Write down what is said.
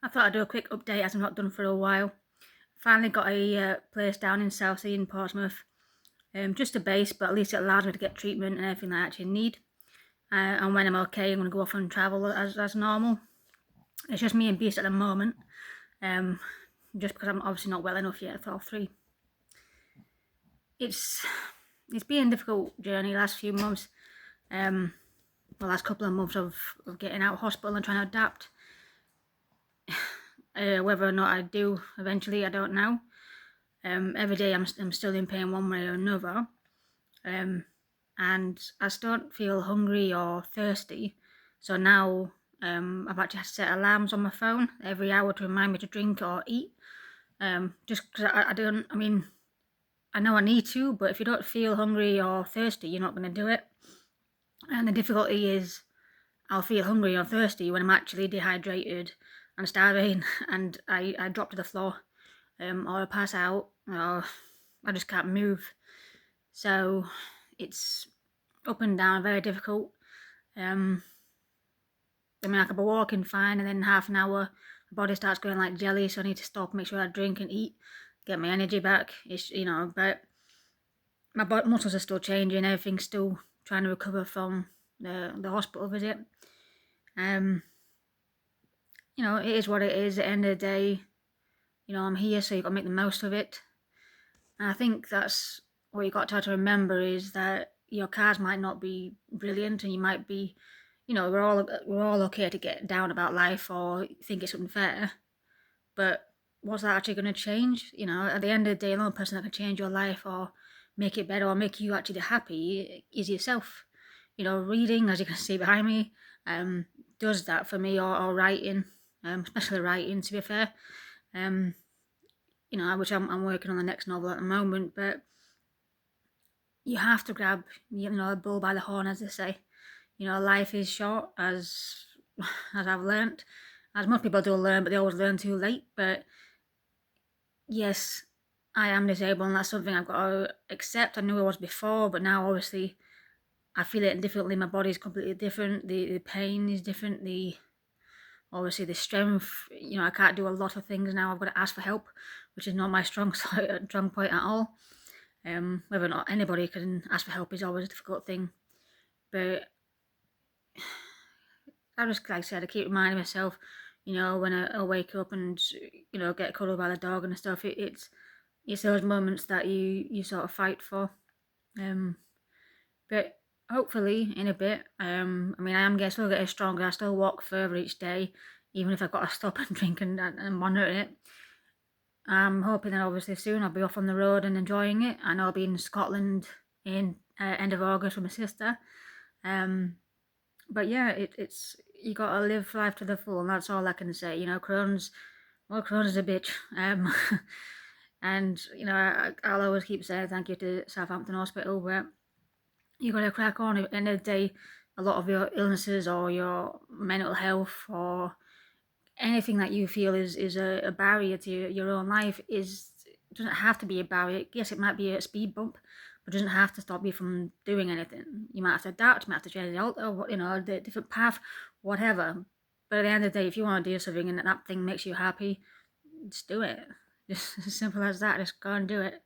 I thought I'd do a quick update as I've not done for a while. Finally got a place down in Southsea in Portsmouth. Just a base, but at least it allows me to get treatment and everything that I actually need. And when I'm okay, I'm going to go off and travel as normal. It's just me and Beast at the moment, just because I'm obviously not well enough yet for all three. It's been a difficult journey last few months. The last couple of months of getting out of hospital and trying to adapt. Whether or not I do eventually, I don't know. Every day I'm still in pain one way or another. And I still don't feel hungry or thirsty. So now I've actually had to set alarms on my phone every hour to remind me to drink or eat. Just because I know I need to, but if you don't feel hungry or thirsty, you're not going to do it. And the difficulty is I'll feel hungry or thirsty when I'm actually dehydrated and starving and I drop to the floor, or I pass out, or I just can't move. So it's up and down, very difficult. I could be walking fine, and then half an hour, my body starts going like jelly, so I need to stop, make sure I drink and eat, get my energy back. But my muscles are still changing, everything's still trying to recover from the hospital visit. It is what it is. At the end of the day, I'm here, so you've got to make the most of it. And I think that's what you've got to try to remember, is that your cards might not be brilliant, and you might be, we're all okay to get down about life or think it's unfair. But what's that actually going to change? At the end of the day, the only person that can change your life or make it better or make you actually happy is yourself. Reading, as you can see behind me, does that for me, or writing, especially writing, to be fair. Which I'm working on the next novel at the moment, but you have to grab, the bull by the horn, as they say. Life is short, as I've learnt, as most people do learn, but they always learn too late. But yes, I am disabled, and that's something I've got to accept. I knew I was before, but now obviously I feel it differently. My body's completely different. The pain is different. Obviously the strength. I can't do a lot of things now. I've got to ask for help, which is not my strong point at all. Whether or not anybody can ask for help is always a difficult thing. But I just, like I said, I keep reminding myself, when I wake up and get cuddled by the dog and stuff. It's those moments that you sort of fight for. But hopefully in a bit, I am still getting stronger. I still walk further each day, even if I've got to stop and drink and monitor it. I'm hoping that obviously soon I'll be off on the road and enjoying it. I know I'll be in Scotland in end of August with my sister. But yeah, it's you got to live life to the full, and that's all I can say. Crohn's is a bitch. And I'll always keep saying thank you to Southampton Hospital, but you got to crack on. At the end of the day, a lot of your illnesses or your mental health or anything that you feel is a barrier to your own life doesn't have to be a barrier. Yes, it might be a speed bump, but it doesn't have to stop you from doing anything. You might have to adapt, you might have to change the alter, the different path, whatever. But at the end of the day, if you want to do something and that thing makes you happy, just do it. Just as simple as that. Just go and do it.